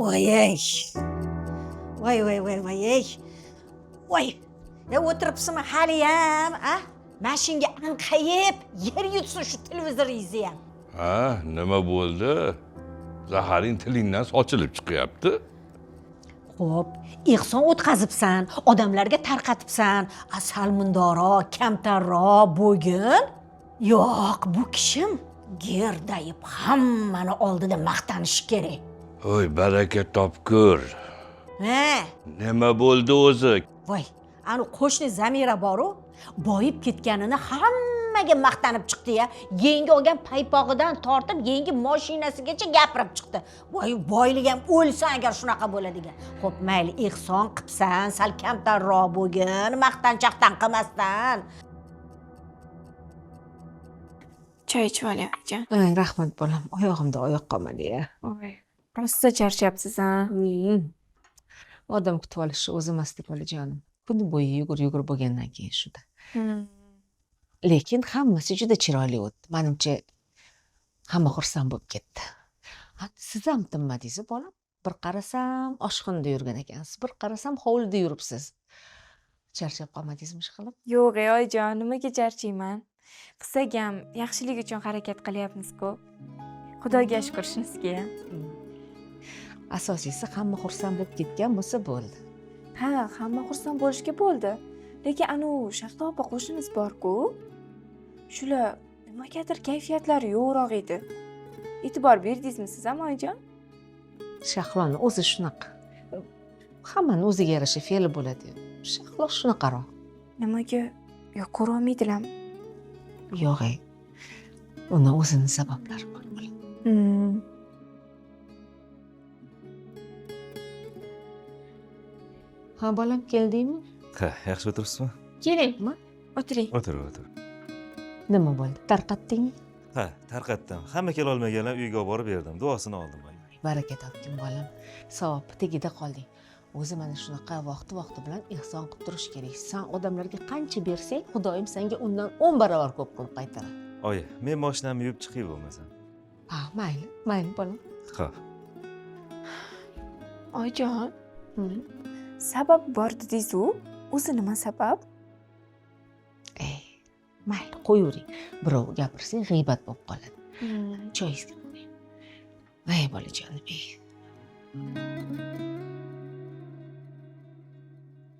Voy ey. Voy ey. Voy. Ya o'tiribsizmi haliyam, a? Mashinga anqayib, yer yutsin shu televizoringizni ham. Ha, nima bo'ldi? Zaharing tilingdan sochilib chiqyapti. Xo'p, ehson o'tkazibsan, odamlarga tarqatibsan. Asal mundoro, kamtarroq bo'lgin. Yo'q, bu kishim gerdayib hammani oldida maqtanishi kerak. Voy, baraka topkur. Ha? Nima bo'ldi o'zi? Voy, ani qo'shni Zamira boru, boyib ketganini hammaga maqtanib chiqdi-ya. Yengi olgan paypog'idan tortib, yengi mashinasigacha gapirib chiqdi. Voy, boylik ham o'lsa agar shunaqa bo'ladigan. Xo'p, mayli, ehson qilibsan, sal kamtarroq bo'lgin, maqtanchaqdan qilmasdan. Choy ichib olyapman. Rahmat bolam, oyog'imda oyoq qolmadi-ya. Voy, rosa charchyapsiz-a? Odam kutib olishi o'zimas deb olajonim. Kuni bo'yi yugur bo'lgandan keyin shuda. Lekin hammasi juda chiroyli o'tdi. Menimcha hamma xursand bo'lib ketdi. Siz ham tinmadingiz bolam. Bir qarasam oshxonada yurgan ekansiz, bir qarasam hovlida yuribsiz. Charchab qolmadingizmi ishqilib? Yo'q, oyijon, nimaga charchayman? Qilsak ham yaxshilik uchun harakat qilyapmiz-ku. Xudoga shukr shunisiga. Asosiysi hamma xursand bo'lib ketgan bo'lsa bo'ldi. Ha, hamma xursand bo'lishga bo'ldi. Lekin anu Shahlo opa qo'shnimiz bor-ku. Shular nimagadir kayfiyatlari yo'qroq edi. E'tibor berdingizmi siz ham oyijon? Shahloni o'zi shunaqa. Hammani o'ziga yarasha fe'li bo'ladi. Shahlo shunaqaroq. Nimaga? Yo, ko'ra olmaydilarmi? Yo'q, uni o'zini sabablari bor bolam. Ha, bolam, keldingmi? Ha, yaxshi o'tiribsizmi? Kerakmi? O'tiring. O'tir. Nima bo'ldi? Tarqatdingmi? Ha, tarqatdim. Hamma kela olmaganlar uyga olib borib berdim. Duosini oldim. Baraka topgin bolam. Savob tagida qolding. O'zi mana shunaqa vaqti bilan ehson qilib turish kerak. Sen odamlarga qancha bersang, Xudoyim senga undan 10 barobar ko'p qilib qaytaradi. Oyi, men mashinamni yuvib chiqib bo'lmasam. Ha, mayli bolam. Xo'p. Oyijon, sabab bor dedingiz-ku. O'zi nima sabab? Mayli, qo'yavering. Birov gapirsa g'iybat bo'lib qoladi. Choyingizga qo'ying. Voy bolajonim.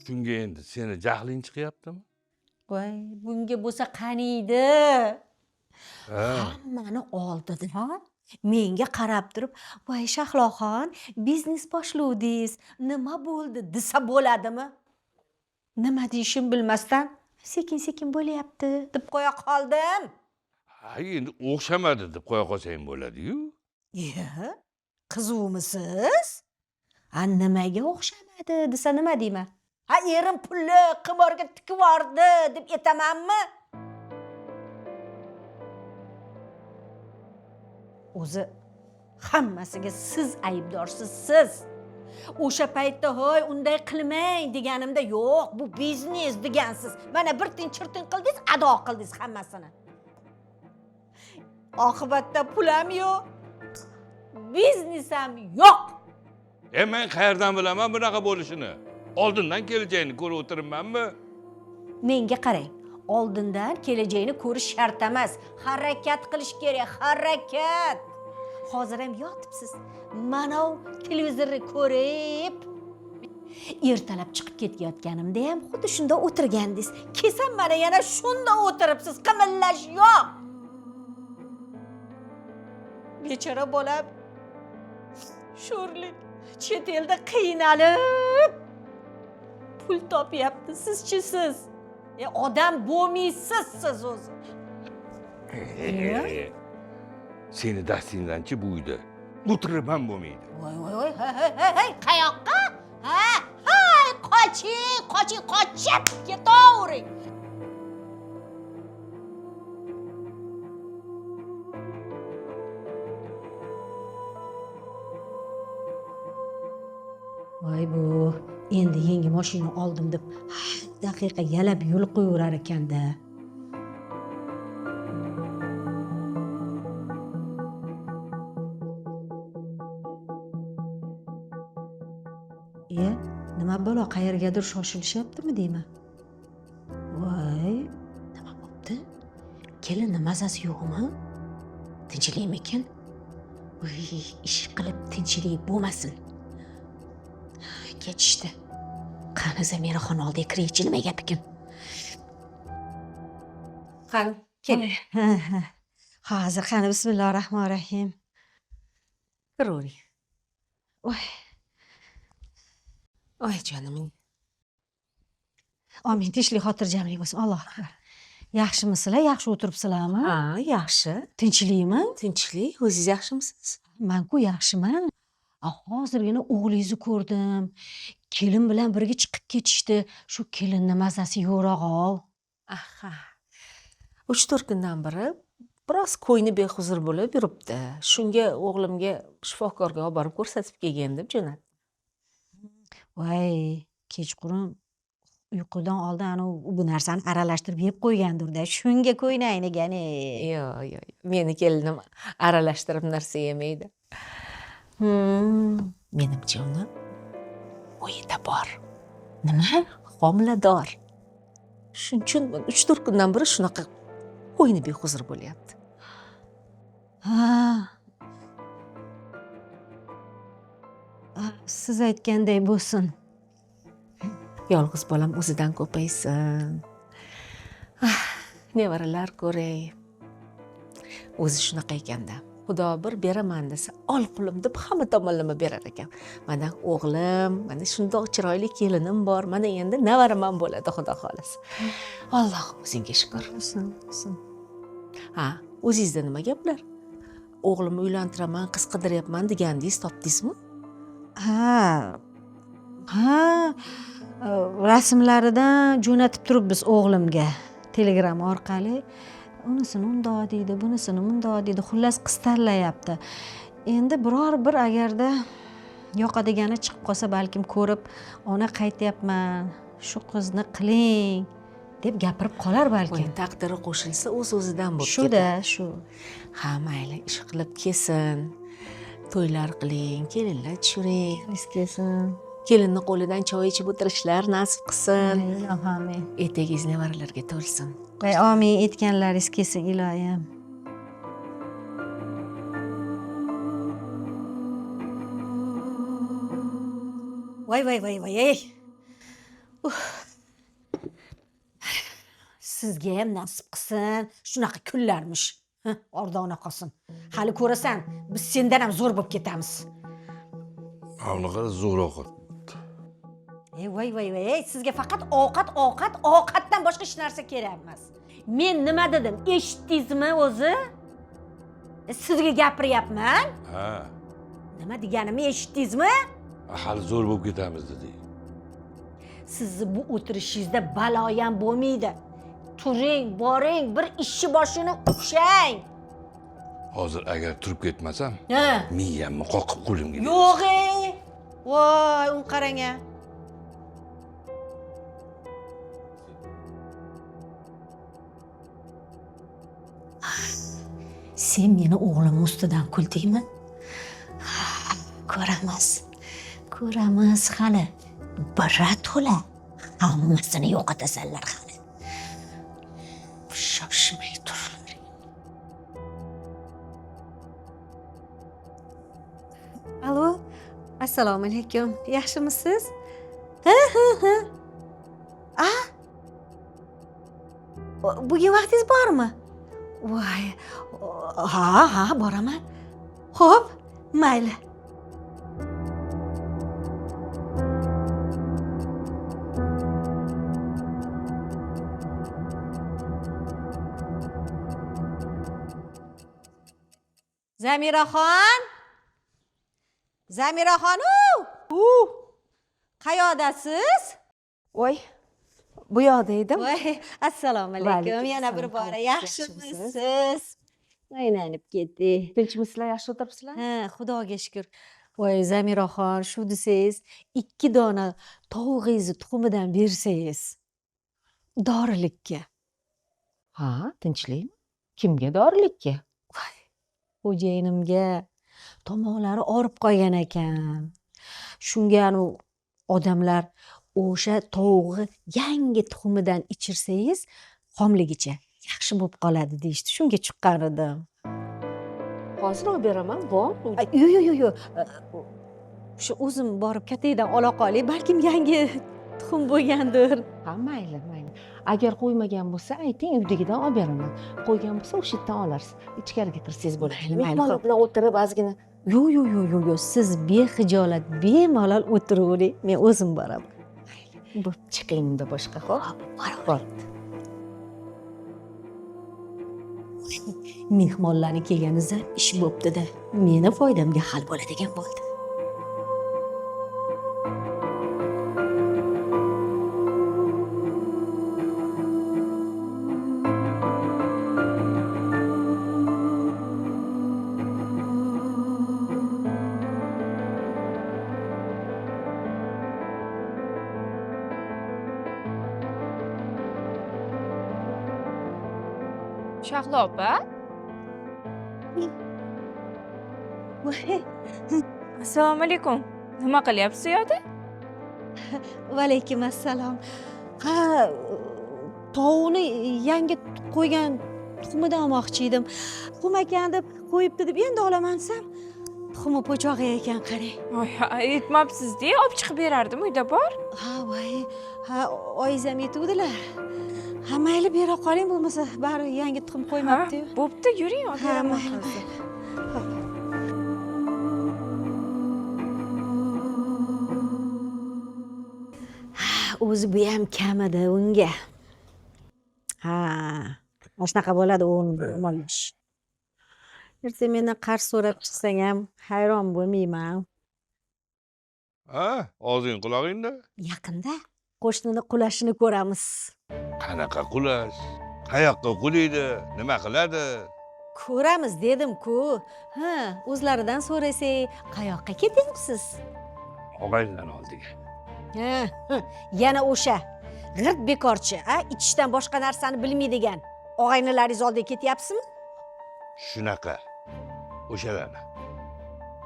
Shunga endi seni jahling chiqyaptimi? Voy, bunga bo'lsa qaniydi? Hammani oldida menga qarab turib, "Voy Shahloxon, biznes boshlovdingiz, nima bo'ldi?" desa bo'ladimi? Nima deyishim bilmasdan, "Sekin bo'lyapti" deb qo'ya qoldim. Ha, endi o'xshamadi deb qo'ya qolsang bo'ladi-yu. Qizuvmisiz? Nimaga o'xshamadi desa nima deyman? Ha, erim pulli qimorga tikib yubordi deb aytamanmi? O'zi hammasiga siz aybdorsiz, siz. O'sha paytda hoy unday qilmang deganimda yo'q, bu biznes degansiz. Mana bir tinchirtin qildingiz, ado qildingiz hammasini. Oqibatda pul ham yo'q, biznes ham yo'q. Men qayerdan bilaman bunaqa bo'lishini? Oldindan kelajagini ko'rib o'tiribmanmi? Menga qarang. Oldindan kelajagini ko'rish shart emas. Harakat qilish kerak, harakat. Hozir ham yotibsiz. Mana televizorni ko'rib, ertalab chiqib ketayotganimda ham xuddi shunda o'tirgandingiz. Kesam mana yana shunda o'tiribsiz. Qimillash yo'q. Bechora bolam sho'rlik chet elda qiynalib pul topyapti. Sizchi siz? Odam bo'lmaysiz siz o'zi. Seni dastingdanchi bu uyda o'tirib ham bo'lmaydi. Voy, hey, qayoqqa? Hay, qochib ketavering. Voy bu, endi yangi mashina oldim deb har daqiqa yalab yo'l qo'yaverar ekanda. Nima bo'lo, qayergadir shoshilishyaptimi deyman. Voy, nima bo'pti? Kelinni mazasi yo'qmi? Tinchlikmikin? Voy, ish qilib tinchlik bo'lmasin. Ketishdi. Qani Zamiraxon oldiga kiraychi, nima gap ekan? Qani, kel. Hozir qani, bismillahir-rahmanir-rahim. Kiravering. Oy jonim. Amin, tinchlik xotirjamlik bo'lsin. Alloh akbar. Yaxshimisizlar? Yaxshi o'tiribsizlarmi? Ha, yaxshi. Tinchlikmi? Tinchlik. O'zingiz yaxshimisiz? Men-ku yaxshiman. Hozirgina o'g'lingizni ko'rdim. Kelin bilan birga chiqib ketishdi. Shu kelinning mazasi yo'rog'ov. Aha. 3-4 kundan beri biroz ko'ngli behuzur bo'lib yuribdi. Shunga o'g'limga shifokorga olib borib ko'rsatib kelgan deb jo'natdim. Voy, kechqurun uyqudan oldin bu narsani aralashtirib yeb qo'ygandir-da. Shunga ko'ynaynigan. Yo'q. Meni kelinim aralashtirib narsa yemaydi. Menimcha uni o'yida bor. Nima? Homilador. Shuning uchun 3-4 kundan beri shunaqa ko'ngli behuzur bo'lyapti. Siz aytganday bo'lsin. Yolg'iz bolam o'zidan ko'paysin. Nevaralar ko'ray. O'zi shunaqa ekanda. Xudo bir beraman desa, ol qulim deb hamma tomonlama berar ekan. Mana o'g'lim, mana shundoq chiroyli kelinim bor. Mana endi nevaraman bo'ladi, Xudo xolasa. Allohim o'zingga shukr. Ha, o'zingizda nima gaplar? O'g'limni uylantiraman, qiz qidiryapman degandingiz, topdingizmi? Ha, rasmlaridan jo'natib turibmiz o'g'limga Telegram orqali. Unisini undoq deydi, bunisini bundoq deydi. Xullas qiz tanlayapti. Endi biror bir agarda yoqadigani chiqib qolsa, balkim ko'rib, ona qaytyapman, shu qizni qiling deb gapirib qolar balkim. Taqdiri qo'shilsa o'z-o'zidan bo'lib ketadi. Shu-da, shu. Ha, mayli, ish qilib kelsin. To'ylar qiling, kelinlar tushiring. Kelsin. Kelinni qo'lidan choy ichib o'tirishlar nasib qilsin. Amin. Etegingiz nevaralarga to'lsin. Voy, amin, aytganlaringiz kelsin, iloyim. Voy. Sizga ham nasib qilsin, shunaqa kunlarmish. Ordona qolsin. Hali ko'rasan, biz sendan ham zo'r bo'lib ketamiz. Unaqa zo'r ovqat. Voy, sizga faqat ovqatdan boshqa hech narsa kerak emas. Men nima dedim? Eshitdingizmi o'zi? Sizga gapiryapman. Ha. Nima deganimni eshitdingizmi? Hali zo'r bo'lib ketamiz dedik. Sizni bu o'tirishingizda baloyam bo'lmaydi. Turing, boring, bir ishchi boshini ushlang. Hozir agar turib ketmasam, miyamni qoqib qo'limga. Yo'q. Voy, un qarang-a. Sen meni o'g'lim ustidan kuldingmi? Ko'ramiz hali. Bira to'la. Hammasini yo'qotasanlar hali. Shoshmay turinglar. Alo, assalomu alaykum. Yaxshimisiz? Ha. Bugun vaqtingiz bormi? Voy. Ha, boraman. Xo'p, mayli. Zamiraxon! Zamiraxon! Qayerdasiz? Voy, bu yoqda edim. Voy, assalomu alaykum. Vaalaykum Yana bir assalom. bora Yaxshimisiz? yaxshimisiz? Aylanib ketdik. Tinchmisizlar, yaxshi o'tiribsizlar? Ha, xudoga shukr. Voy, Zamiraxon, shu desangiz, 2 dona tovug'ingizni tuxumidan bersangiz. Dorilikka. Ha, tinchlikmi? Kimga dorilikka? Xo'jayinimga tomoqlari og'rib qolgan ekan. Shunga odamlar o'sha tovug'i yangi tuxumidan ichirsangiz, xomligicha yaxshi bo'lib qoladi deyishdi. Shunga chiqqan edim. Hozir olib beraman, bormi? Yo'q. Shu o'zim borib kattadan ola qolay, balkim yangi tuxum bo'lgandir. Ha, mayli. Agar qo'ymagan bo'lsa, ayting, uydagidan olib beraman. Qo'ygan bo'lsa, o'sha yerdan olarsiz. Ichkariga kirsangiz bo'ladi. Mayli. Mehmonlar bilan o'tirib ozgina. Yo'q. Siz bexijolat, bemalol o'tiravering. Men o'zim boraman. Bo'p, chiqing unda boshqa, xo'p? Bor. Mehmonlarni kelganingizda ish bo'pti-da. Meni foydamga hal bo'ladigan bo'ldi. Shahlo opa, Voy, assalomu alaykum. Nima qilyapsiz u yoqda? va alaykum assalom. Ha, tovuqni yangi qo'ygan tuxumidan olmoqchi edim. Tuxum ekan deb qo'yibdi deb endi olaman desam, tuxumi po'chog'i ekan, qarang. Voy, aytmabsiz-da, olib chiqib berardim, uyda bor. Ha, oyingiz ham yetuvdilar. Ha, mayli bera qoling, bo'lmasa bari yangi tuxum qo'ymabdi-yu. Bo'pti, yuring, olib Ha, beraman mayli. hozir. O'zi bu ham kamida unga. Ha, mana shunaqa bo'ladi o'rmollash. Erta mendan qarz so'rab chiqsang ham hayron bo'lmayman. Ha, og'zing qulog'ingda. Yaqinda qo'shnini qulashini ko'ramiz. Qanaqa qulash? Qayoqqa qulaydi? Nima qiladi? Ko'ramiz dedim-ku. Ha, o'zlaridan so'rasak, qayoqqa ketyapsiz? Og'aynidan oldiga. Ha, yana o'sha g'irt bekorchi, ichishdan boshqa narsani bilmaydigan og'aynilaringiz oldiga ketyapsizmi? Shunaqa. O'shalarni.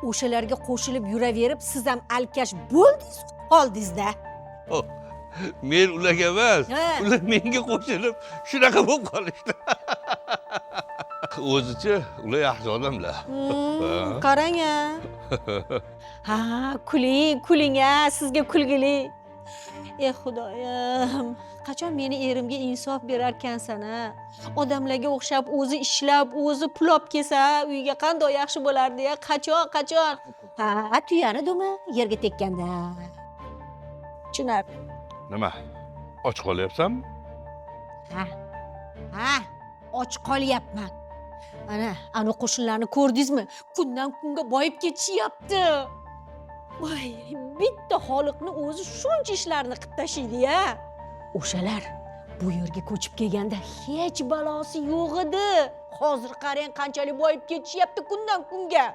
O'shalarga qo'shilib yuraverib, siz ham alkash bo'ldingiz, qoldingiz-da. Oh, men ularga emas, Ha. ular menga qo'shilib shunaqa bo'lib qolishdi. O'zicha ular yaxshi odamlar. Qarang-a. Ha, kuling-a, sizga kulgili. Ey Xudoyim, qachon meni erimga insof berar ekansan-a? Odamlarga o'xshab o'zi ishlab, o'zi pul olib kelsa, uyga qanday yaxshi bo'lardi-ya? Qachon? Ha, tuyani dumi yerga tekkanda. Tushunib. Nima? Och qolyapsanmi? Ha, och qolyapman. Ana qo'shnilarni ko'rdingizmi? Kundan kunga boyib ketishyapti. Voy, bitta xoliqni o'zi shuncha ishlarni qilib tashlaydi-ya. O'shalar bu yerga ko'chib kelganda hech balosi yo'q edi. Hozir qarang qanchalik boyib ketishyapti kundan kunga.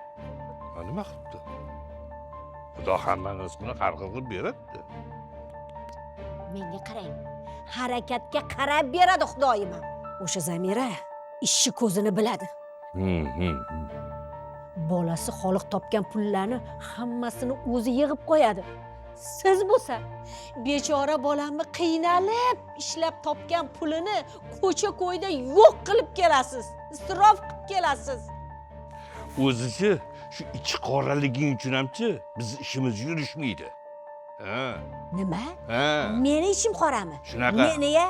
Nima qilibdi? Xudo hamma rizqini har xil qilib beradi. Menga qarang. Harakatga qarab beradi Xudoyim. O'sha Zamira ishni ko'zini biladi. Bolasi xoliq topgan pullarni hammasini o'zi yig'ib qo'yadi. Siz bo'lsa, bechora bolamni qiynalib ishlab topgan pulini ko'cha-ko'yda yo'q qilib kelasiz. Isrof qilib kelasiz. O'zichi shu ichi qoraliging uchun hamchi biz ishimiz yurishmaydi. Ha. Nima? Ha. Meni ishim qorami? Shunaqa. Meni-ya?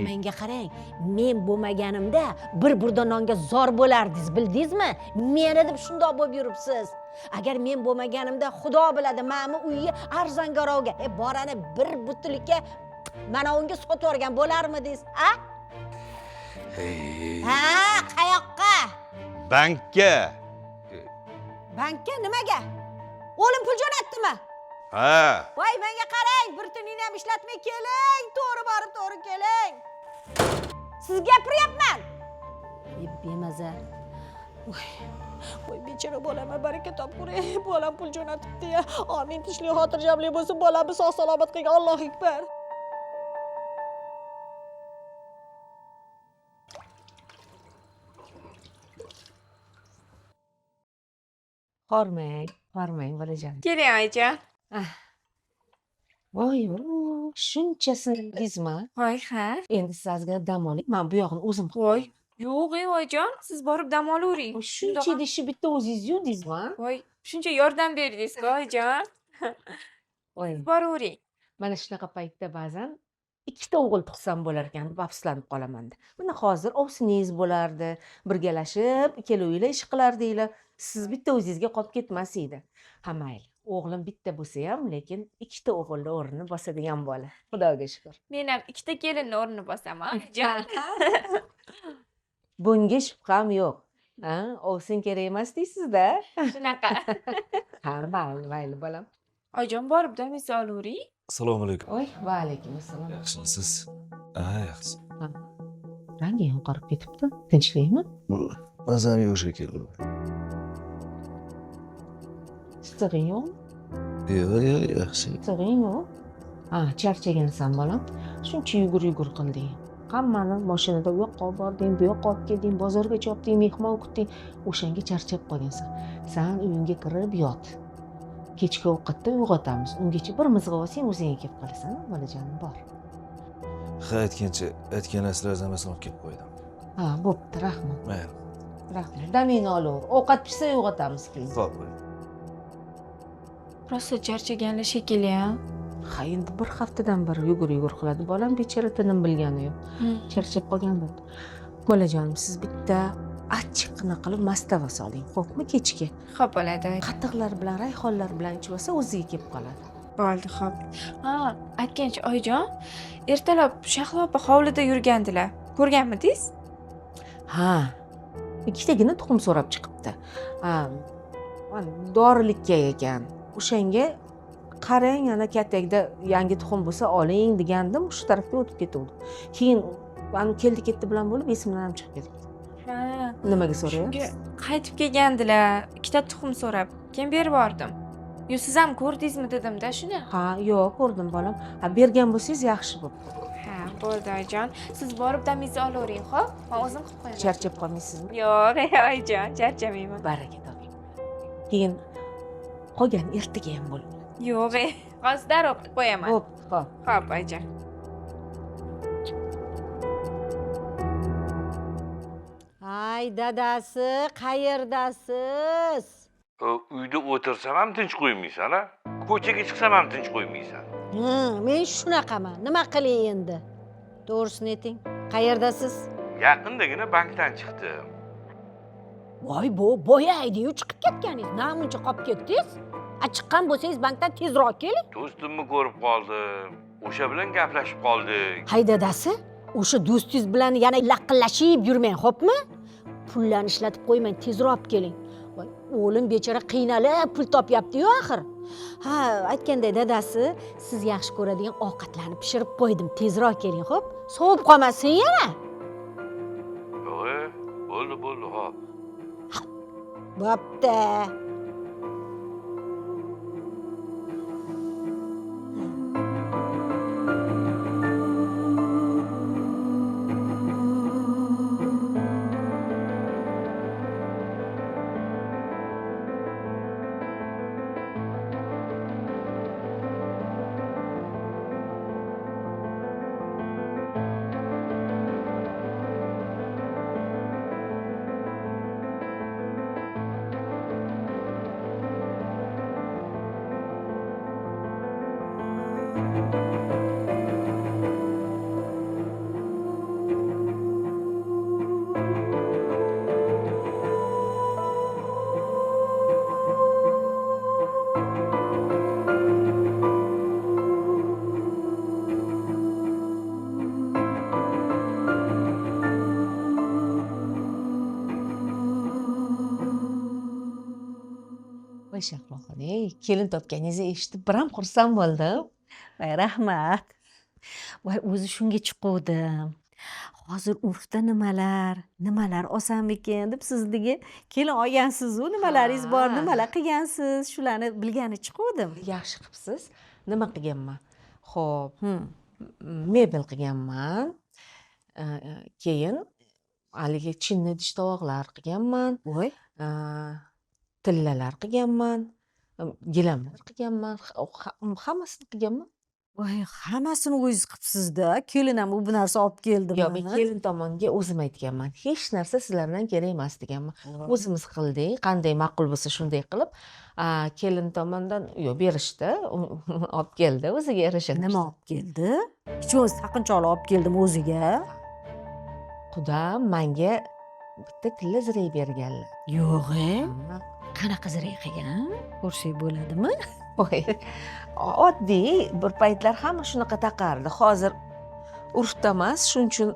Menga qarang, men bo'lmaganimda bir burda nonga zor bo'lardingiz, bildingizmi? Meni deb shundoq bo'lib yuribsiz. Agar men bo'lmaganimda Xudo biladi, meni uyga arzongarovga, borani bir butulka mana unga sotib yuborgan bo'larmidingiz, a? Ha, qayoqqa? Bankka. Bankka nimaga? O'g'lim pul jo'natdimi? Ha, Voy, menga qarang, bir tuningni ham ishlatmay keling, to'g'ri borib to'g'ri keling. Siz gapiryapman. Bemaza. Voy, bechora bolama baraka topgur. Bolam pul jo'natibdi-ya. Amin, tinchlik, xotirjamlik bo'lsin. Bolamni sog' salomat qilgan. Allohu akbar. Hormang bolajon. Keling oyijon. Voy, shunchasingizmi? Voy, ha. Endi siz ozgina dam oling. Men bu yog'ini o'zim Voy, yo'q oyijon, siz borib dam olavering. shuncha idishni bitta o'zingiz yuvdingizmi? Voy, shuncha yordam berdingiz-ku oyijon. Voy, Boravering. mana shunaqa paytda ba'zan ikkita o'g'il tug'sam bo'lar ekan deb afsuslanib qolamanda. Mana hozir ovsiningiz bo'lardi, birgalashib ikkalovinglar ish qilardinglar. Siz bitta o'zingizga qolib ketmas edi. Ha mayli, o'g'lim bitta bo'lsa ham, lekin ikkita o'g'ilni o'rnini bosadigan bola. Xudoga shukr. Men ham ikkita kelinni o'rnini bosaman oyijon. Bunga shubham yo'q. Ha, ovsin kerak emas deysiz-da. Shunaqa. Ha, mayli bolam. Oyijon, borib damingizni olavering. Assalomu alaykum. Voy, va alaykum assalom. Yaxshimisiz? Yaxshi. Ranging oqarib ketibdi. Tinchlikmi? Mazam yo'q shekilli. Issig'ing yo'qmi? Yo'q, yaxshi. Issig'ing yo'q. Ha, charchagansan bolam. Shuncha yugur qilding. Hammani mashinada u yoqqa olib bording, bu yoqqa olib kelding, bozorga chopding, mehmon kutding. O'shanga charchab qolgansan. San uyingga kirib yot. Kechki ovqatda uyg'otamiz. Ungacha bir mizg'ib olsang, o'zingga kelib qolasan, bolajonim bor. Ha, aytgan narsalarni hammasini olib kelib qo'ydim. Ha, bo'pti, rahmat. Mayli. Rahmat. Damingni olaver. Ovqat pishsa uyg'otamiz keyin. Xo'p. Rosa charchaganlar shekilli, ha. Ha, endi bir haftadan beri yugur qiladi. Bolam bechora tinim bilgani yo'q. Charchab qolgan bo'ldi. Bolajonim, siz bitta achchiqqina qilib mastava soling, xo'pmi, kechki? Xo'p bo'ladi. Qatiqlar bilan, rayhonlar bilan ichib olsa, o'ziga kelib qoladi. Bo'ldi, xo'p. Ha, aytgancha oyijon, ertalab Shahlo opa hovlida yurgandilar. Ko'rganmidingiz? Ha. Ikkitagina tuxum so'rab chiqibdi. Ha, dorilikka ekan. O'shanga qarang, ana kattagida yangi tuxum bo'lsa oling degandim, shu tarafga o'tib ketuvdi. Keyin ani keldi-ketdi bilan bo'lib esimdan ham chiqib ketdi. Ha. Nimaga so'rayapsiz? Shunga qaytib kelgandilar, ikkita tuxum so'rab. Keyin berib bordim. Yo, siz ham ko'rdingizmi dedim-da shuni. Ha, yo'q, ko'rdim bolam. Ha, bergan bo'lsangiz yaxshi bo'pti. Ha, bo'ldi oyijon. Siz borib damingizni olavering, xo'p? Men o'zim qilib qo'yaman. Charchab qolmaysizmi? Yo'q, oyijon, charchamayman. Baraka toping. Keyin qolgan ertaga ham bo'ladi. Yo'q, hozir darrov qilib qo'yaman. Bo'pti, xo'p. Xo'p, oyijon. Ay, dadasi, qayerdasiz? uyda o'tirsam ham tinch qo'ymaysan, ha? Ko'chaga chiqsam ham tinch qo'ymaysan. Men shunaqaman. Nima qilay endi? To'g'risini ayting. Qayerdasiz? Yaqindagina bankdan chiqdim. Voy, boya aydiyu chiqib ketganingiz. Namuncha qolib ketdingiz? Chiqqan bo'lsangiz bankdan tezroq keling. Do'stimni ko'rib qoldim. O'sha bilan gaplashib qoldik. Hay dadasi, o'sha do'stingiz bilan yana laqillashib yurmang, xo'pmi? Pullarni ishlatib qo'ymang, tezroq olib keling. Voy, o'g'lim bechora qiynalib pul topyapti-yu axir. Ha, aytganday dadasi, siz yaxshi ko'radigan ovqatlarni pishirib qo'ydim. Tezroq keling, xo'p? Sovib qolmasin yana. Bo'ldi, hop. Bo'pti. voy Shahloxon, ey, kelin topganingizni eshitib biram xursand bo'ldim. Voy rahmat. Voy o'zi shunga chiquvdim. Hozir urfda nimalar olsamikin deb sizniga kelin olgansiz-ku, nimalaringiz bor, Ha. nimalar qilgansiz, shularni bilgani chiquvdim. Yaxshi qilibsiz. Nima qilganman? Xo'p, Hmm. mebel qilganman. Keyin haligi chinni idish tovoqlar qilganman. Voy, Tillalar qilganman. Gilamlar qilganman. Hammasini qilganman. voy, hammasini o'zingiz qilibsiz-da. Kelin ham bu narsa olib keldimi? Yo'q, men kelin tomonga o'zim aytganman. Hech narsa sizlardan kerak emas deganman. O'zimiz qildik, qanday ma'qul bo'lsa shunday qilib, kelin tomondan yo'q berishdi, olib keldi, o'ziga yarasha. Nima olib keldi? Hech taqinchoq olib keldim o'ziga. Qudam menga bitta tilla ziray berganlar. Yo'q-e. Qanaqa ziray qilgan? Ko'rsak bo'ladimi? Voy, oddiy bir paytlar hamma shunaqa taqardi. Hozir urfda emas, shuning uchun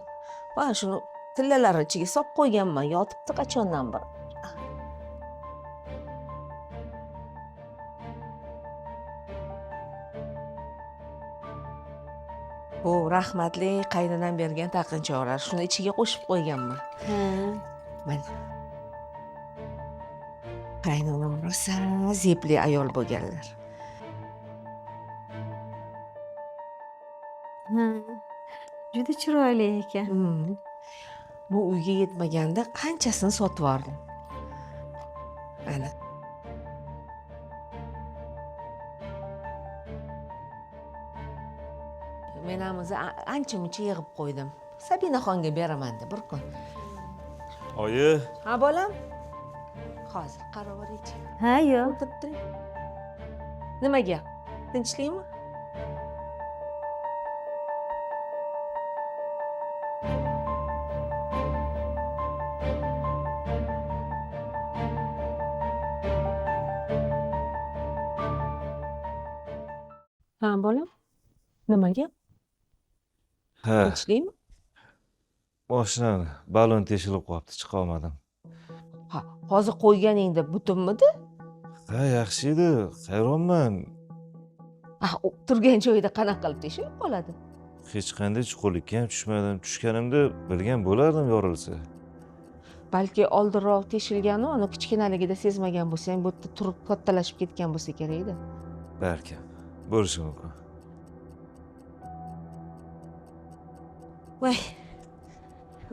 mana shuni tillalar ichiga solib qo'yganman, yotibdi qachondan bir. Bu rahmatli qaynonam bergan taqinchoqlar, shuni ichiga qo'shib qo'yganman. Ha. Mana qaynonam rosa zepli ayol bo'lganlar. Ha. Juda chiroyli ekan. Bu uyga yetmaganda qanchasini sotib yubordim. Mana. Men ham o'zi ancha-muncha yig'ib qo'ydim. Sabinaxonga beraman deb bir kun. Oyi, Ha bolam? Hozir qarab olaychi. Ha, yo'q. O'tirib turing. Nimaga? Tinchlikmi? Ha bolam? Nimaga? ha, Tinchlikmi? moshinani balon teshilib qolibdi, chiqa olmadim. Ha, hozir qo'yganingda butunmidi? Ha, yaxshi edi, hayronman. Turgan joyida qanaqa qilib teshilib qoladi? Hech qanday chuqurlikka ham tushmadim. Tushganimda bilgan bo'lardim yorilsa. Balki oldinroq teshilgani, uni kichkinaligida sezmagan bo'lsang, bu yerda turib kattalashib ketgan bo'lsa kerak-edi. Balki bo'lishi mumkin. Voy.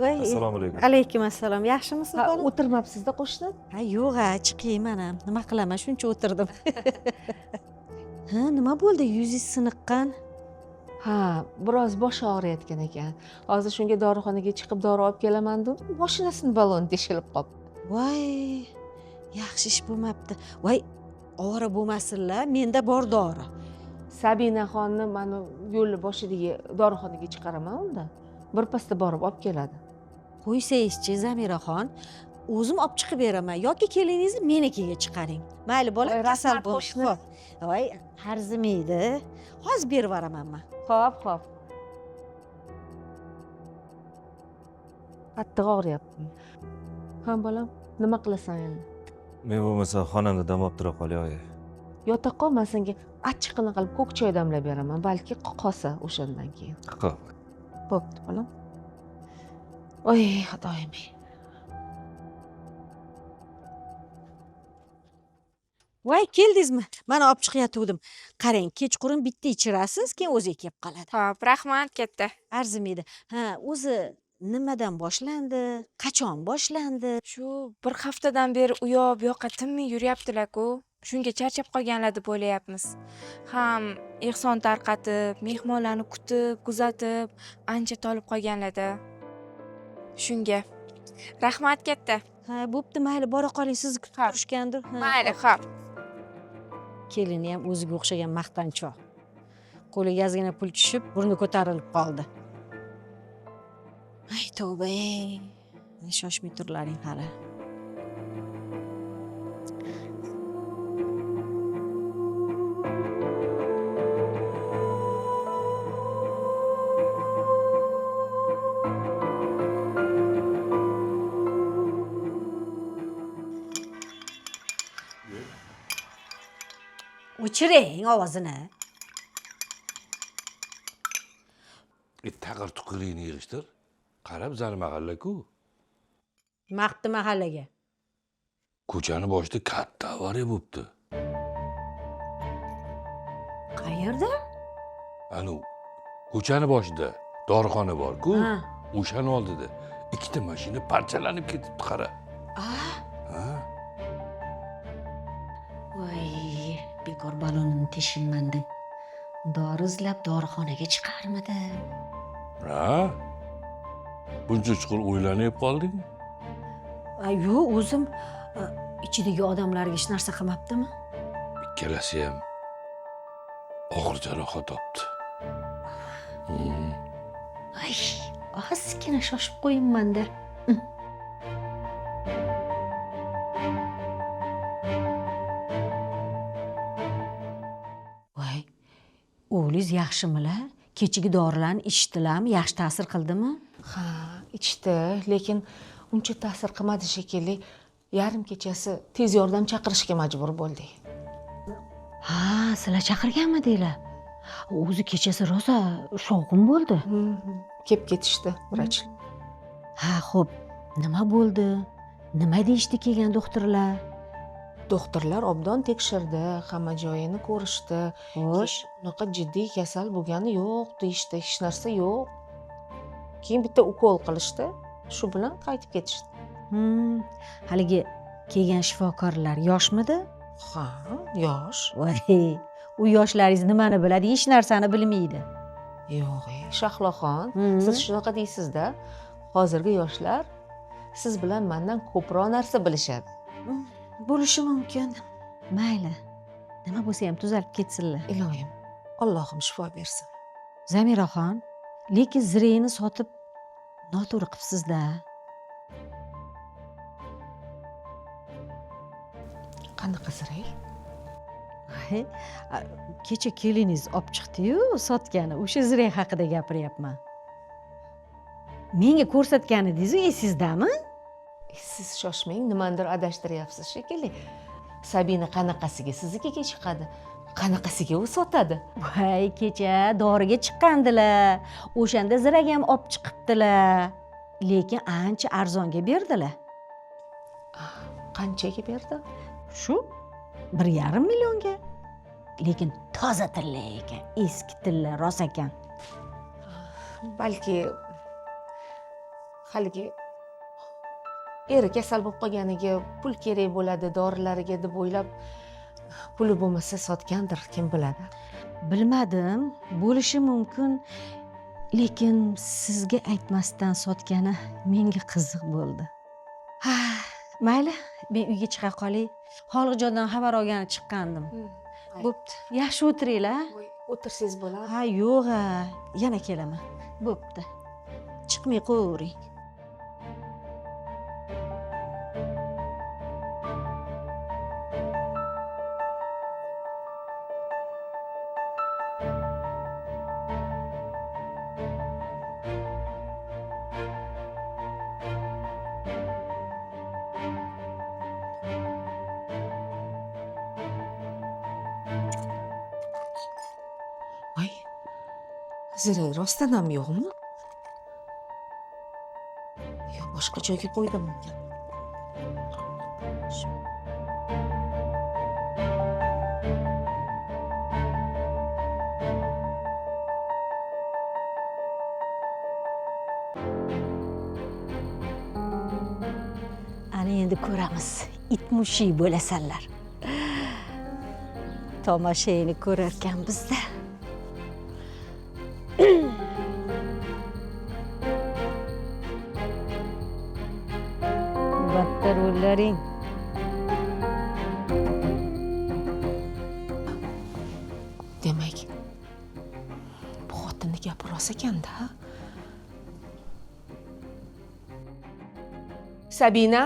Voy. Assalomu alaykum. Alaykum assalom. Yaxshimisiz Ha, bolam? o'tirmabsiz-da qo'shni? Ha, yo'q, chiqayman ham. Nima qilaman? Shuncha o'tirdim. Ha, nima bo'ldi? Yuzingiz siniqqan. Ha, biroz boshi og'riyotgan ekan. Hozir shunga dorixonaga chiqib dori olib kelaman dedim. Mashinasini baloni teshilib qoldi. Voy, yaxshi ish bo'lmabdi. Voy, ovora bo'lmasinlar, menda bor dori. Sabinaxonni mana yo'lni boshidagi dorixonaga chiqaraman unda. Birpasda borib olib keladi. Qo'ysangizchi, Zamiraxon, o'zim olib chiqib beraman yoki keliningizni menikiga chiqaring. Mayli, bolam Voy, kasal rahmat, bo'lib. qo'shni. Voy, arzimaydi. Hozir berib yuboramanman. Xo'p. Qattiq og'riyapti. Ha bolam, nima qilasan endi? Men bo'lmasa xonamda dam olib tura qolay, oyi. Yota qolma, senga achchiqini qilib ko'k choy damlab beraman, balki qolsa o'shandan keyin. Xo'p. Bo'pti bolam. Oy, xudoyim. Voy, keldingizmi? Mana olib chiqayotgandim. Qarang, kechqurun bitta ichirasiz, keyin o'zi kelib qoladi. Xo'p, rahmat katta. Arzimaydi. Ha, o'zi nimadan boshlandi? Qachon boshlandi? Shu bir haftadan beri u yoq bu yoqqa tinmay yuryaptilar-ku. Shunga charchab qolganlar deb o'ylayapmiz. Ham ehson tarqatib, mehmonlarni kutib, kuzatib, ancha tolib qolganlar-da. Shunga. Rahmat katta. Ha, bo'pti, mayli, bora qoling, sizni kutib Ha. turishgandir. Ha. Mayli, xo'p. Kelini ham o'ziga o'xshagan maqtanchoq. Qo'liga ozgina pul tushib, burni ko'tarilib qoldi. Ay, tavba, ey. Shoshmay turlaring hali. o'chiring ovozini. Tag'ir tuqilingni yig'ishtir. Qarab zani mahalla-ku. Maqti mahallaga. Ko'chani boshida katta avariya bo'libdi. Qayerda? Anu ko'chani boshida dorixona bor-ku. Ha. O'shani oldida ikkita mashina parchalanib ketibdi, qara. Ha? Voy, bekor balonini teshimmandi. Dori izlab dorixonaga chiqarmidi? Ha? Buncha chuqur o'ylanib qoldingmi? Yo'q, o'zim ichidagi odamlarga hech narsa qilmabdimi? Ikkalasi ham og'ir jarohat topdi. Ay, ozgina shoshib qo'yinmanda. Voy, o'g'lingiz yaxshimilar? Kechagi dorilarni ichdilarmi? Yaxshi ta'sir qildimi? Ha, ichdi, lekin uncha ta'sir qilmadi shekilli. Yarim kechasi tez yordam chaqirishga majbur bo'ldik. Ha, sizlar chaqirganmidinglar? O'zi kechasi rosa shovqin bo'ldi. Kelib ketishdi vrach. Ha, xo'p, nima bo'ldi? Nima deyishdi kelgan doktorlar? Doktorlar obdon tekshirdi, hamma joyini ko'rishdi. Xo'sh, Unaqa jiddiy kasal bo'lgani yo'q deyishdi, hech narsa yo'q. Keyin bitta ukol qilishdi, shu bilan qaytib ketishdi. haligi kelgan shifokorlar yoshmidi? Ha, yosh. Voy, u yoshlaringiz nimani biladi? Hech narsani bilmaydi. Yo'q, Shahloxon, siz shunaqa deysiz-da. Hozirgi yoshlar siz bilan mendan ko'proq narsa bilishadi. Bo'lishi mumkin. Mayli. Nima bo'lsa ham tuzalib ketsinlar. Iloyim, Allohim shifo bersin. Zamiraxon, lekin zireyni sotib noto'g'ri qilibsiz-da. Qanaqa ziray? Kecha keliningiz olib chiqdi-yu, sotgani. O'sha zirey haqida gapiryapman. Menga ko'rsatgan edingiz-ku, esizdami? Siz shoshmang, nimandir adashtiryapsiz shekilli. Sabina qanaqasiga siznikiga chiqadi, qanaqasiga u sotadi. Voy, kecha doriga chiqqandilar. O'shanda ziraga ham olib chiqibdilar. Lekin ancha arzonga berdilar. Qanchaga berdi? Shu 1,5 millionga. Lekin toza tilla ekan, eski tilla rost ekan. Balki haligi eri kasal bo'lib qolganiga pul kerak bo'ladi dorilariga deb o'ylab, puli bo'lmasa sotgandir, kim biladi. Bilmadim, bo'lishi mumkin. Lekin sizga aytmasdan sotgani menga qiziq bo'ldi. Ha, mayli, men uyga chiqa qolay. Xoliqjondan xabar olgani chiqqandim. Bo'pti, yaxshi o'tiringlar. O'tirsangiz bo'ladi. Ha, yo'q, yana kelaman. Bo'pti. Chiqmay qo'yavering. Voy, ziray rostdan ham yo'qmi? Yo, boshqa joyga qo'ydim. Ana endi ko'ramiz. Itmushi bo'lasanlar. Tomoshani ko'rarkan bizda. Battar o'llaring. Demak, bu xotinni gapi rost ekanda. Sabina?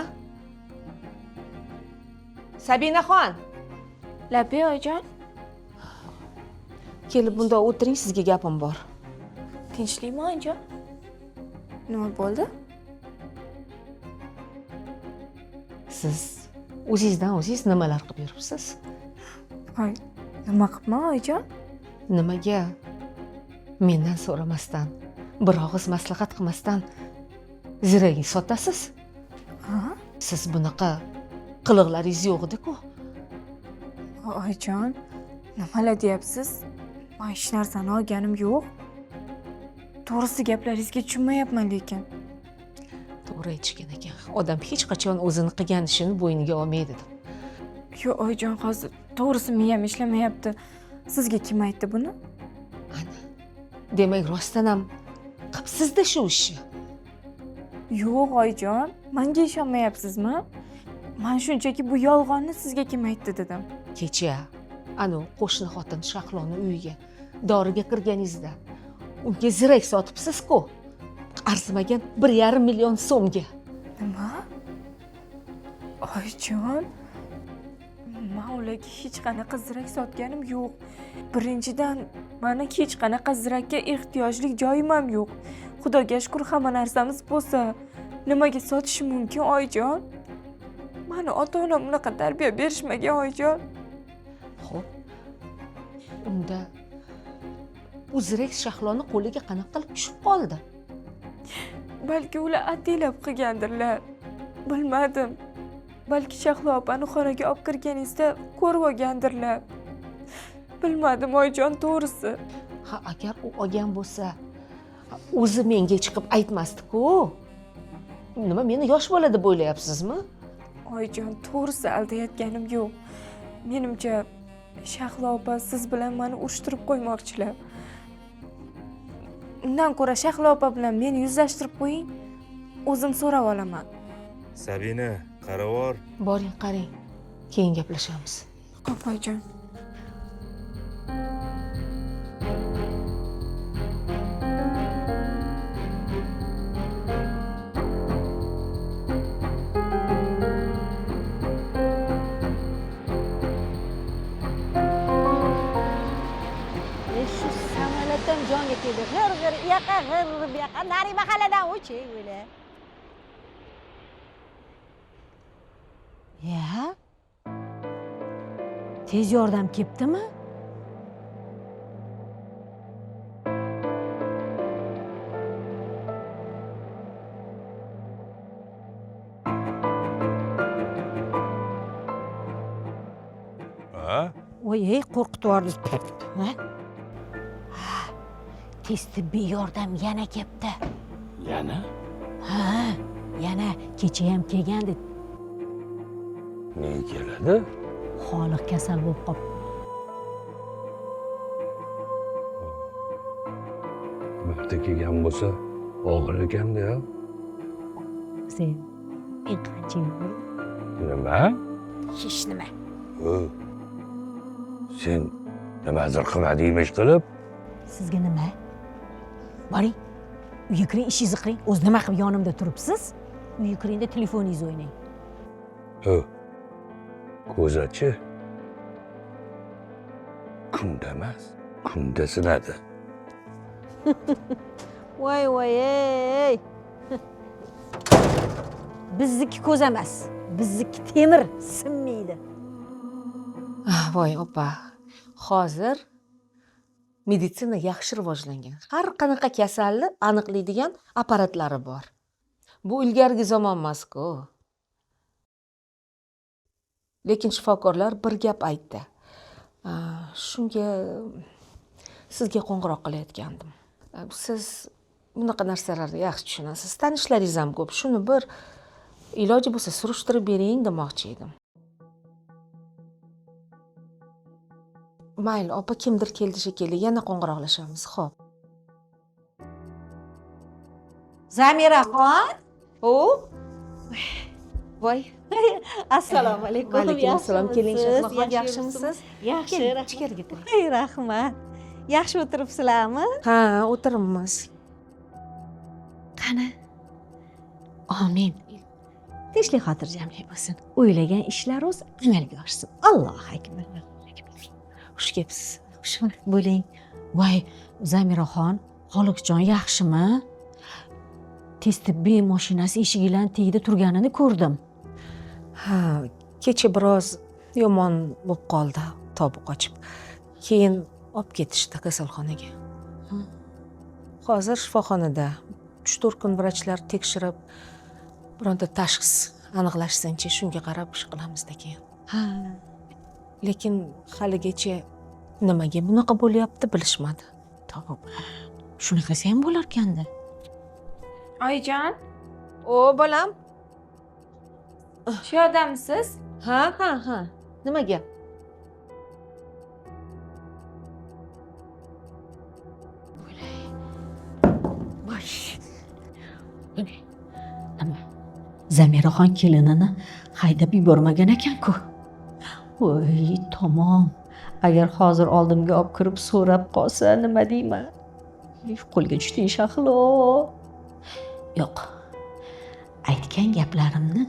Sabinaxon, Labi oyijon, kelib bunda o'tiring, sizga gapim bor. tinchlikmi oyijon? Nima bo'ldi? Siz o'zingizdan o'zingiz nimalar qilib yuribsiz? Voy, Nima qilibman oyijon? Nimaga mendan so'ramasdan, bir og'iz maslahat qilmasdan ziragini sotasiz? Ha? Siz bunaqa qiliqlaringiz yo'q edi-ku. Oyijon, nimalar deyapsiz? Men hech narsani olganim yo'q. To'g'risi gaplaringizga tushunmayapman lekin. To'g'ri aytishgan ekan. Odam hech qachon o'zini qilgan ishini bo'yniga olmaydi deb. Yo'q oyijon, hozir to'g'risi miyam ishlamayapti. Sizga kim aytdi buni? Ana. Demak, rostdan ham qilibsiz-da shu ishni. Yo'q oyijon, menga ishonmayapsizmi? Men shunchaki bu yolg'onni sizga kim aytdi dedim. Kecha anu qo'shni xotin Shahloni uyiga doriga kirganingizda unga zirak sotibsiz-ku. Arzimagan 1,5 million so'mga. Nima? Oyijon, men ularga hech qanaqa zirak sotganim yo'q. Birinchidan, meni hech qanaqa zirakka ehtiyojli joyim ham yo'q. Xudoga shukr, hamma narsamiz bo'lsa, nimaga sotish mumkin oyijon? Meni ota-onam unaqa tarbiya berishmagan oyijon. Xo'p. Unda u zirak Shahloni qo'liga qanaqa qilib tushib qoldi? Balki ular ataylab qilgandirlar. Bilmadim. Balki Shahlo opani xonaga olib kirganingizda ko'rib olgandirlar. Bilmadim oyijon, to'g'risi. Ha, agar u olgan bo'lsa, o'zi menga chiqib aytmasdi-ku. Nima, meni yosh bola deb o'ylayapsizmi? Oyijon, to'g'risi aldayotganim yo'q. Menimcha Shahlo opa siz bilan meni urishtirib qo'ymoqchilar. Undan ko'ra Shahlo opa bilan meni yuzlashtirib qo'ying. O'zim so'rab olaman. Sabina, qaravor. Boring, qarang. Keyin gaplashamiz. Xo'p oyijon. Shu samolyotdan jonga tegdi. G'ir-g'ir, u yoqqa, g'ir-g'ir, bu yoqqa. Nari mahalladan o'chi, o'yla. Ya? Tez yordam kelibdimi? Ha? Voy, qo'rqitib yubordi. Ha? Tez tibbiy yordam yana kelibdi. Yana? Ha, yana kecha ham kelgandi. Ne keladi? Xoliq kasal bo'lib qoldi. Marta kelgan bo'lsa, og'ir ekan-da. Sen men qancha Nima? hech nima. Sen nimadir qilmadingmi qilib? Sizga nima? Boring. Uyga kiring, ishingizni qiling. O'zi nima qilib yonimda turibsiz? Uyga kiringda telefoningizni o'ynang. Ko'zachi. Kunda emas, kunda sinadi. Voy ey. Bizniki ko'z emas, bizniki temir sinmaydi. Voy opa, hozir meditsina yaxshi rivojlangan. Har qanaqa kasalni aniqlaydigan apparatlari bor. Bu ilgarigi zamon emas-ku. Lekin shifokorlar bir gap aytdi. Shunga sizga qo'ng'iroq qilayotgandim. Siz bunaqa narsalarni yaxshi tushunasiz. Tanishlaringiz ham ko'p. Shuni bir iloji bo'lsa surishtirib bering demoqchi edim. Mayli, opa kimdir keldi shekilli. Yana qo'ng'iroqlashamiz. Xo'p. Zamiraxon? Voy. Assalomu alaykum. Alaykum assalom. Keling, Shahloxon, yaxshimisiz? Yaxshi. Ichkariga kiring. Ey, rahmat. Yaxshi o'tiribsizlarmi? Ha, o'tiribmiz. Qani? Amin. Tinchlik xotirjamlik bo'lsin. O'ylagan ishlaringiz amalga oshsin. Allohu akbar. Xush kelibsiz. Xush bo'ling. Voy, Zamiraxon, Xoliqjon yaxshimi? Tez tibbiy mashinasi eshigidan tagida turganini ko'rdim. Ha, kecha biroz yomon bo'lib qoldi, tobi qochib. keyin olib ketishdi kasalxonaga. Hozir shifoxonada 3-4 kun vrachlar tekshirib, bironta tashxis aniqlashsinchi, shunga qarab ish qilamiz-da keyin. Lekin haligacha nimaga bunaqa bo'lyapti bilishmadi. Tavba. Shunaqasi ham bo'lar ekanda. Oyijon, O, bolam. shu yerdamisiz? Ha. Nima gap? Nima? Zamiraxon kelinini haydab yubormagan ekan-ku. Voy, tamom. Agar hozir oldimga olib kirib so'rab qolsa, nima deyman? Qo'lga tushding Shahlo. Yo'q. Aytgan gaplarimni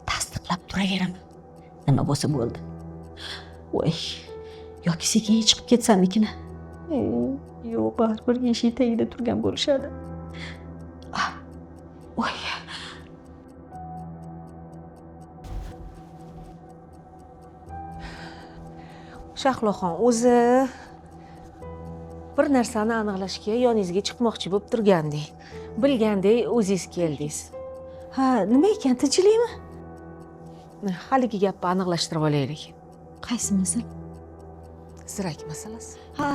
tasdiqlab turaveraman. Nima bo'lsa bo'ldi. Voy, yoki sekin chiqib ketsammikin? Yo'q, baribir eshik tagida turgan bo'lishadi. Voy. Shahloxon o'zi bir narsani aniqlashga yoningizga chiqmoqchi bo'lib turgandek. Bilgandek o'zingiz keldingiz. Ha, nima ekan, tinchlikmi? Haligi gapni aniqlashtirib olaylik. Qaysi masala? Zirak masalasi. Ha.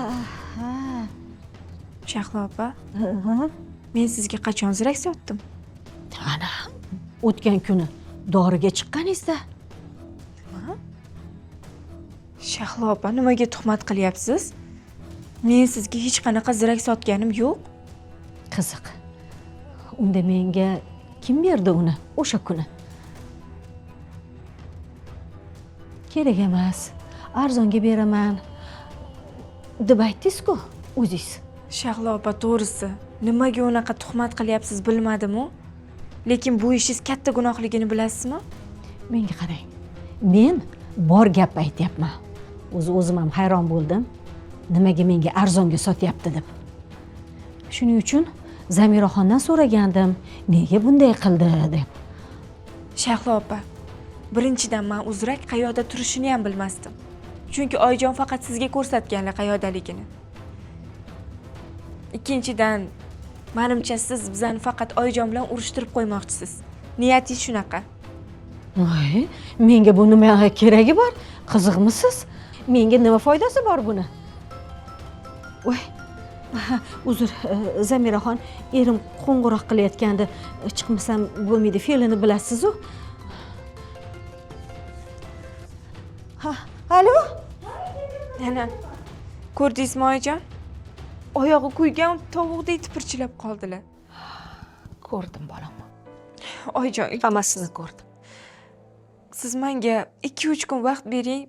Shahlo opa, Ha. men sizga qachon zirak sotdim? Ana, o'tgan kuni doriga chiqqaningizda. Shahlo opa, nimaga tuhmat qilyapsiz? Men sizga hech qanaqa zirak sotganim yo'q. Qiziq. Unda menga kim berdi uni o'sha kuni? Kerak emas. Arzonga beraman deb aytdingiz-ku o'zingiz. Shahlo opa, to'g'risi, nimaga unaqa tuhmat qilyapsiz bilmadim-u. Lekin bu ishingiz katta gunohligini bilasizmi? Menga qarang. Men bor gap aytyapman. O'zim ham hayron bo'ldim. Nimaga menga arzonga sotyapti deb. Shuning uchun Zamiraxondan so'ragandim, nega bunday qildi deb. Shahlo opa, birinchidan men uzrak qayoqda turishini ham bilmasdim. Chunki Oyijon faqat sizga ko'rsatganlar qayoqdaligini. Ikkinchidan, menimcha siz bizani faqat Oyijon bilan urushtirib qo'ymoqchisiz. Niyatingiz shunaqa. Voy, menga bu nima keragi bor? Qiziqmisiz? Menga nima foydasi bor buni? Voy. Uzr, Zamiraxon, erim qo'ng'iroq qilayotgandi. Chiqmasam bo'lmaydi, fe'lini bilasiz-ku. Ha, alo? Ana, ko'rdingizmi Oyijon? Oyog'i kuygan tovuqdek tipirchilab qoldilar. Ko'rdim bolam. Oyijon, Hammasini ko'rdim. siz menga 2-3 kun vaqt bering.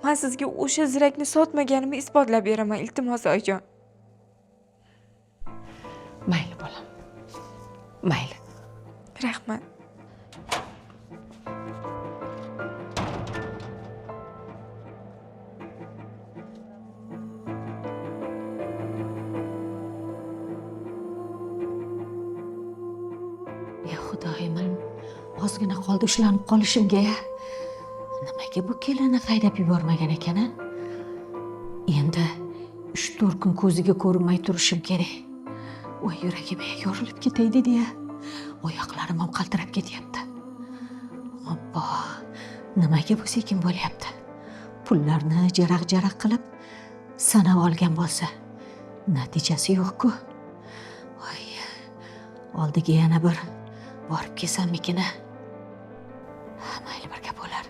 Men sizga o'sha zirakni sotmaganimni isbotlab beraman, iltimos Oyijon. Mayli bolam. Mayli. Rahmat. Ya Xudoyim, ozgina qoldi ushlanib qolishimga. Nimaga bu kelini haydab yubormagan ekan? Endi 3-4 kun ko'ziga ko'rinmay turishim kerak. Voy, yuragim yorilib ketay dedi-ya. Oyoqlarim ham qaltirab ketyapti. Obbo, nimaga bu sekin bo'lyapti? Pullarni jaraq-jaraq qilib sanab olgan bo'lsa, natijasi yo'q-ku. Voy, oldiga yana bir borib kelsammikina? Mayli, bir gap bo'lar.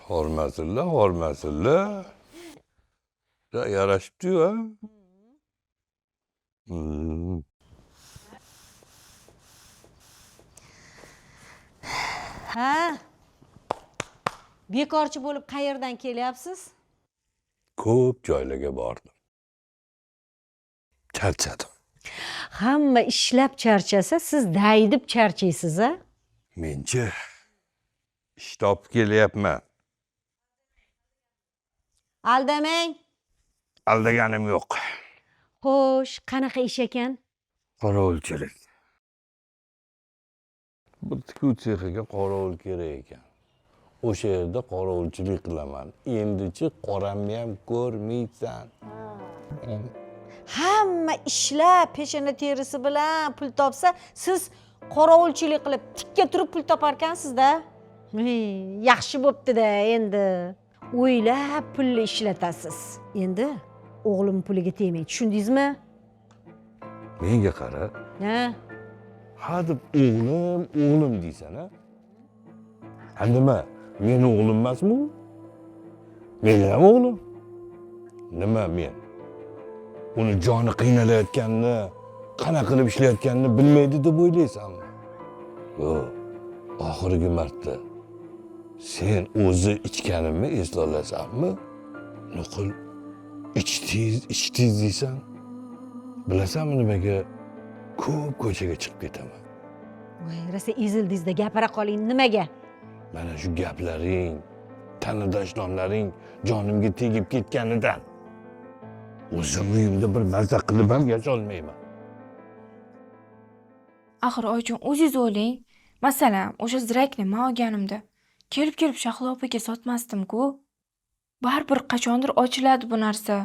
Hormasilla. Yarashibdi-yu, ha? Ha? Bekorchi bo'lib qayerdan kelyapsiz? Ko'p joylarga bordim. Charchadim. Hamma ishlab charchasa, siz daydib charchaysiz, a? Men-chi ish topib kelyapman. Aldamang. Aldaganim yo'q. Xo'sh, qanaqa ish ekan? Qorovulchilik. Bu tikuv sexiga qorovul kerak ekan. o'sha yerda qorovulchilik qilaman. Endichi qoramni ham ko'rmaysan. Hamma ishlab peshona terisi bilan pul topsa, siz qorovulchilik qilib tikka turib pul toparkansiz-da. Yaxshi bo'pti-da endi. O'ylab pulni ishlatasiz. Endi o'g'lim puliga tegmang, tushundingizmi? Menga qara. Ha? Ha deb o'g'lim deysan, ha? Ha nima? Meni o'g'lim emasmi u? Meni ham o'g'lim. Nima men? Uni joni qiynalayotganini, qanaqa qilib ishlayotganini bilmaydi deb o'ylaysanmi? Yo'q. Oxirgi marta sen o'zi ichganimni esla olasanmi? Nuqul ichdingiz deysan. Bilasanmi nimaga ko'p ko'chaga chiqib ketaman? Voy, rosa ezildingizda gapira qoling, nimaga? Mana shu gaplaring, tanidoshlaring jonimga tegib ketganidan o'zim uyimda bir mazza qilib ham yasholmayman. Axir oyjon o'zingiz o'ylang. Masalan, o'sha zirakni men olganimda kelib Shahlo opaga sotmasdim-ku. Baribir qachondir ochiladi bu narsa.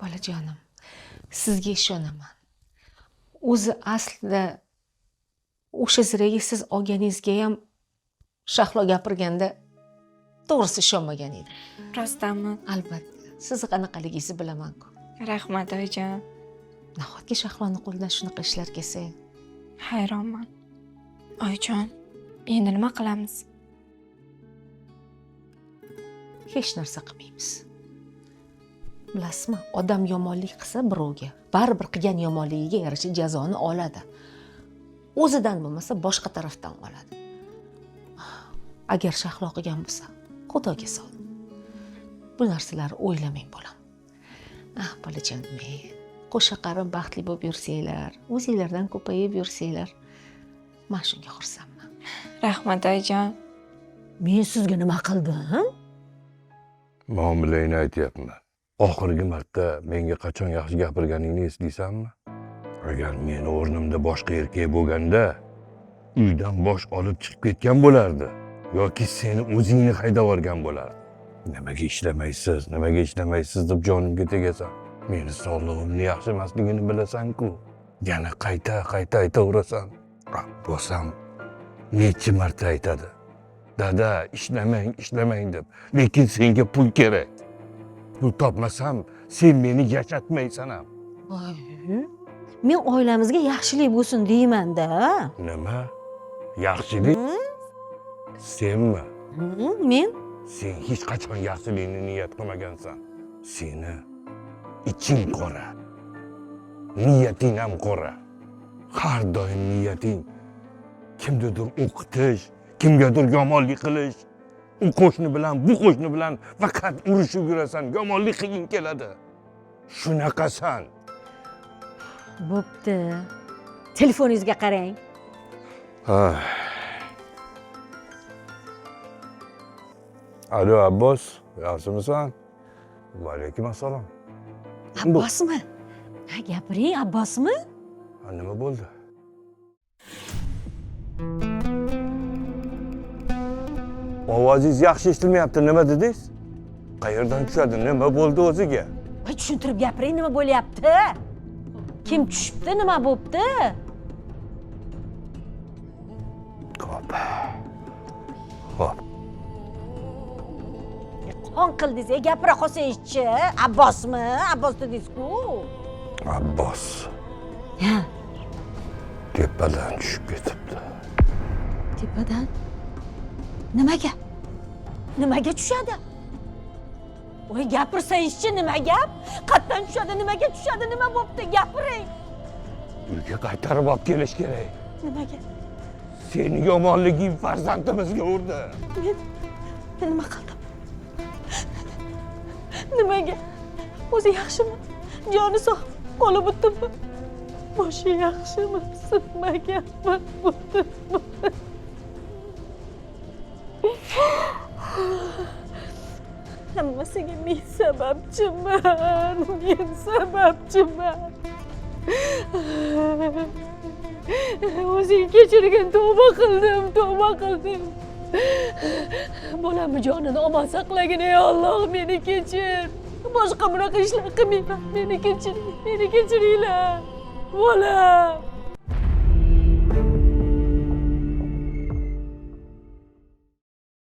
Bolajonim, sizga ishonaman. O'zi aslida o'sha zirakni siz olganingizga ham Shahlo gapirganda to'g'risi ishonmagan edim. Rostdanmi? Albatta, sizni qanaqaligingizni bilaman-ku. Rahmat oyijon. Nahotki Shahloning qo'lidan shunaqa ishlar kelsa? Hayronman. Oyijon, endi nima qilamiz? Hech narsa qilmaymiz. Bilasizmi, odam yomonlik qilsa birovga, baribir qilgan yomonligiga yarasha jazoni oladi. O'zidan bo'lmasa boshqa tarafdan oladi. Agar Shahlo qilgan bo'lsa, Xudoga sol. Bu narsalarni o'ylamang bolam. Bolajonim, qo'sha qarim baxtli bo'lib yursanglar, o'zinglardan ko'payib yursanglar, men shunga xursandman. Rahmat oyijon. Men sizga nima qildim? Muomalangni aytyapman. Oxirgi marta menga qachon yaxshi gapirganingni eslaysanmi? Agar meni o'rnimda boshqa erkak bo'lganda, uydan bosh olib chiqib ketgan bo'lardi yoki seni o'zingni haydab yuborgan bo'lardi. Nimaga ishlamaysiz deb jonimga tegasan. Meni sog'lig'imni yaxshi emasligini bilasan-ku. Yana qayta aytaverasan. Abbos ham necha marta aytadi. Dada, ishlamang deb. Lekin senga pul kerak. Pul topmasam, sen meni yashatmaysan ham. Men oilamizga yaxshilik bo'lsin deyman-da. Nima? Yaxshilik? Senmi? Men Sen hech qachon yaxshilikni niyat qilmagansan. Seni iching qora. Niyating ham qora. Har doim niyating kimnidir o'qitish, kimgadir yomonlik qilish. U qo'shni bilan, bu qo'shni bilan faqat urushib yurasan, yomonlik qilging keladi. Shunaqasan. bo'pti. Telefoningizga qarang. Alo Abbos, yaxshimisan? Va alaykum assalom. Abbosmi? Ha, gapiring, Abbosmi? Nima bo'ldi? Ovozingiz yaxshi eshitilmayapti. Nima dedingiz? Qayerdan tushadi? Nima bo'ldi o'ziga? Voy, tushuntirib gapiring, nima bo'lyapti? Kim tushibdi, nima bo'pti? Xo'p. Qon qildingiz, gapira qolsangiz-chi. Abbosmi? Abbos dedingiz-ku. Abbos. Ha, Tepadan tushib ketibdi. tepadan. Nimaga? Nimaga tushadi? Voy, gapirsangiz-chi, nima gap? Qayerdan tushadi, nimaga tushadi, nima bo'pti? Gapiring. Uyga qaytarib olib kelish kerak. Nimaga? Seni yomonliging farzandimizga urdi. Men nima qildim? Nimaga? O'zi yaxshimi? Joni sog', qo'li bittimi? Boshi yaxshimi? Sinmaganmi? Bo'ptimi? Hammasiga men sababchiman. O'zing kechirgin, tavba qildim. Bolamni jonini omon saqlagin ey Alloh, meni kechir. Boshqa bunaqa ishlar qilmayman. Meni kechiring, meni kechiringlar. Bolam.